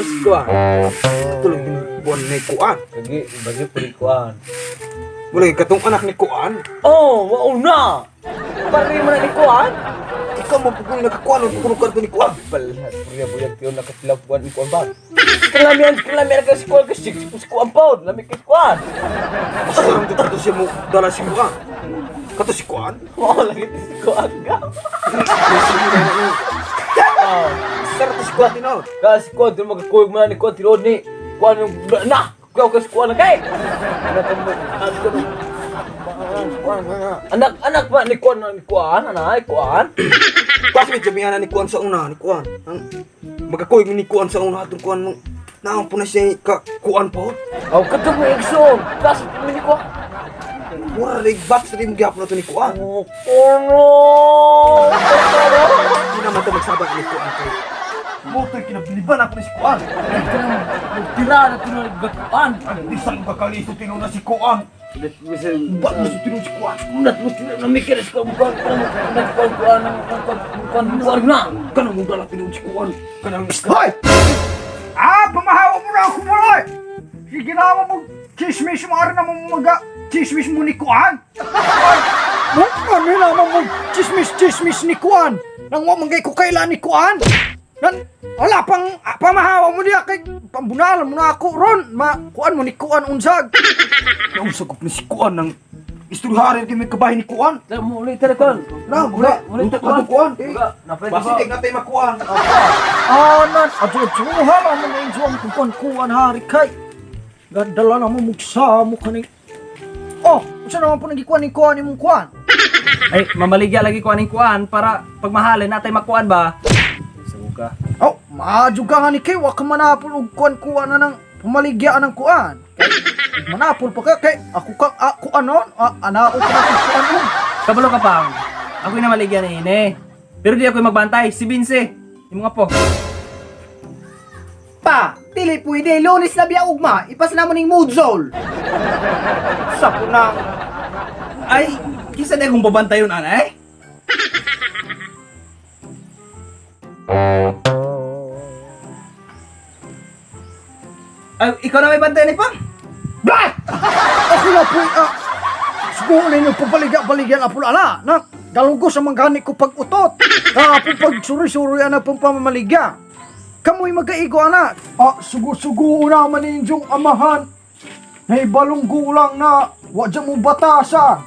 si kuan. Tulog din buwan ni kuan. Lagi, bagi pelikuan. Mulai katong anak ni kuan. Oh, wow na! Pari mo na likuan? Ikaw mo pugong nakakuan ang pugong ni kuan. Balat, puriya-buyag kayo nakatilapuan ni kuan ba? Kalamihan ka si kuan kasi si kuan pa. Lamig ka si kuan. Sarang dito siya mo dala si kuan. Kato si kuan. Oo, lagi si kuan ka. Oh, Sarang to si kuan tinod. kasi kuan, di magkakuyog mo na ni kuan, tinod ni kuan yung, na! Kuyaw ka si kuan na kay! Anak ba ni kuan na ni kuan? Anay, kuan? Kasi may jamianan ni kuan sa una ni kuan. Magakoy ni kuan sa una atong kuan mo. Naang po na siya ka kuan po. Aw, kato mo igsoon. Kasi mo ni kuan. Mura rig box rin gyapon na to ni kuan. Oh, no! Hindi naman ito magsabag ni kuan kay. Moto'y kinabiliban ako ni si kuan. Tira na ito na nagkakuan. Isang kakaliso tinong na si kuan. Ba't mo sa tinong si kuan? Namikir sa kuan. Nagkuan na. Kanang mo dala tinong si kuan. Kanang Hoy! Pamahawa mo na ako mulay! Sige na mo chismis mo arin na mo mga chismis mo ni Kuan! Ano naman mo chismis ni Kuan? Nang mo magay ko kailan ni Kuan? Wala pang pamahawa mo niya kay pambunalan mo na ako ron! Kuan mo ni Kuan unsag! nausagop na si kuan ng istoryahan kay may kabahin ni kuan. Muli talaga. Na, mula. Muli Lutok na to kuan. Napwede Basitig natin makuan. Anan, adyo-adyoha naman na insuang kuan hari kay. Gadala na mo mugsa mo kani. Oh, saan naman po nagikuan ni Kuan imong Kuan? Ay, mamaligya lagi ko aning kuan para pagmahalin natay makuan ba? Suga. Oh, maadyo ka nga ni kay, wak ka manapol og kuan-kuan na ng pamaligyan ng kuan. Kay, manapol pa ka, kay ako anon, anao ka na kung kuan mo. Kabalo ka pang. Ako'y na maligya ni ine. Pero di ako'y magbantay. Si Vince. Yung mga po. Pa, dili pwede, lunes na biya ugma, ipas na mo ning mood zone. Sa punang, Ay, kisa na kung babantay yun, anay? Ay, ikaw na may bantay ni Pang? bah! Ako na po, siguro ninyo pabaligyan na pula na, galunggo sa manggani ko pag-utot. Kapag pag-suri-suri na pong pamamaligya. Kamoy magkaigo anak. Sugo-sugo naman ninyong amahan. Naibalong gulang na wadya mo batasan.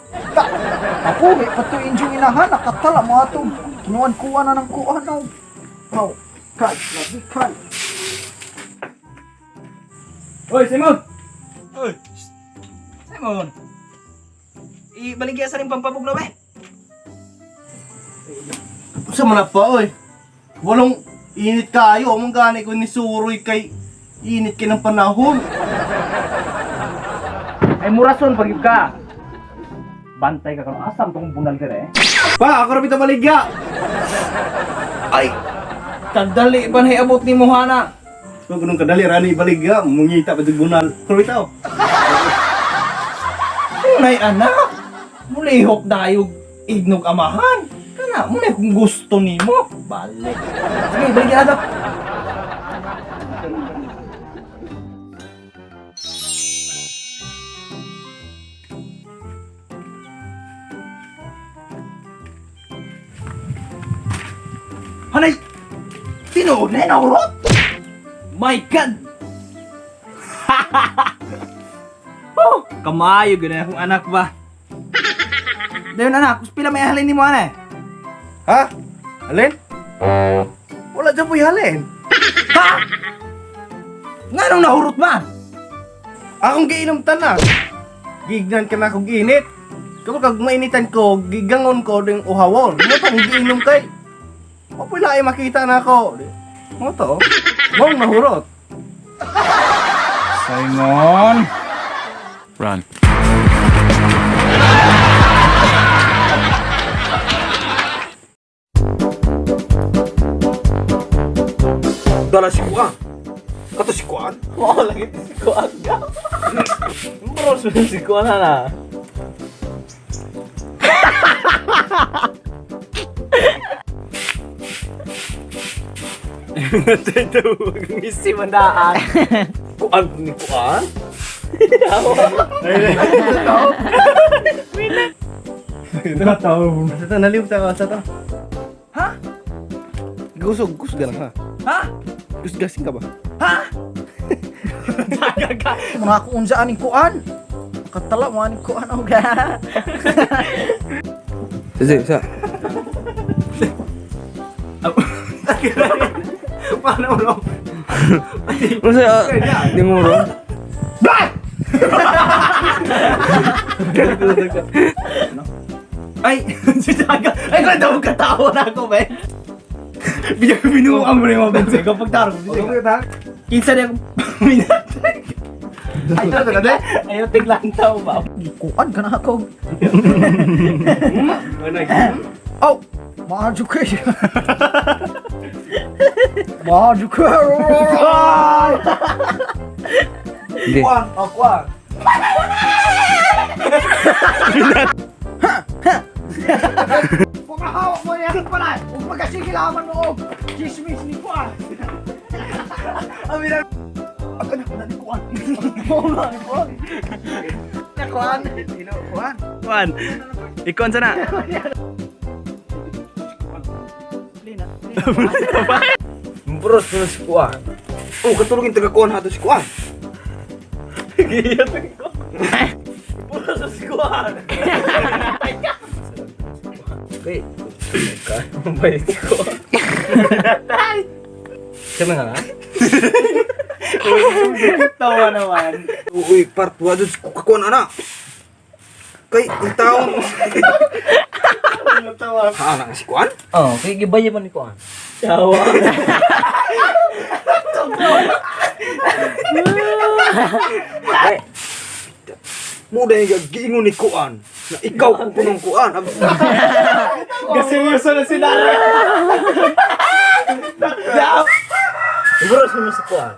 Apuhi, pati inyong inahan, nakatala mo atong kinuan-kuan na ng kuan. Oh, kan, lagi kan. Hoy, Simon! Hoy! Simon! Ibaligya sa rin pampabog na ba? Sa man pa oy. Walong init kayo, among gani ko ni Suroy kay init kay ng panahon. Ay, murason pag ka. Bantay ka kung asam tong bunal ka eh. Pa, ako rin maligya. Ay! Kadali ba na iabot ni Mohana? So ganun kadali rani baligya, mungita pa bunal. Pero bitaw. Unay anak! Mulihok dayog ignog amahan. Kana, mulay kung gusto nimo. Balik. Sige, balik na daw. Hanay! Tinood na inaurot! My God! Oh, kamayo ganyan akong anak ba? Dayon anak, kuspila may halin ni mo ana. Ha? Alin? Wala dyan po'y halin. Ha? Nga nung nahurot man? Akong giinom tanan. Gignan ka na akong ginit. Kapag mainitan ko, gigangon ko ding uhawon. Mo tong giinom kay. Mapula ay makita na ako. Mo to? Mong nahurot. Simon! Run. Dala si kuan. Kato si kuan. Oo, lagi si kuan ka. Bros si kuan na. Ito, ngisi mandaan. Kuan ni kuan. Sa naliw sa to. Ha? Gusog ka lang ha. Ha? Gusgasing ka ba? Ha? Mga kuon sa aning kuan. Katala mo aning kuan og. Sige, sa. Paano no? Masa di mo ron? Ay, si Daga. Ay, kung daw katawa na ako, men. Binuha mo na yung mga bense ko. Pagtarong, kinsa niya akong minatay. Ayaw tiglang tao ba? Kuan ka na ako. Oh, maadyo ka. Maadyo ka. Hindi. Kuan, kuan. Pagkahawak mo niya pala. Huwag magkasigilaman mo. Chismis ni kuan. Amin na. Ako na ni kuan. Kuan. Kuan. Kuan. Kuan. Ikon sana. Bros na si kuan. Oh, katulogin taga kuan hato si kuan. Puro sa sikuan. Okay. Mabait ko. Kaya nga? Tawa naman. Uy, part wa dun sa kuan ana. Kay ang taon. Ha, ana si kuan? Oh, kaya gibaya man ni kuan. Tawa. Muda nga giingon ni kuan. Na ikaw kung punong kuan. Gaseryoso na si Dara. Bros na si kuan.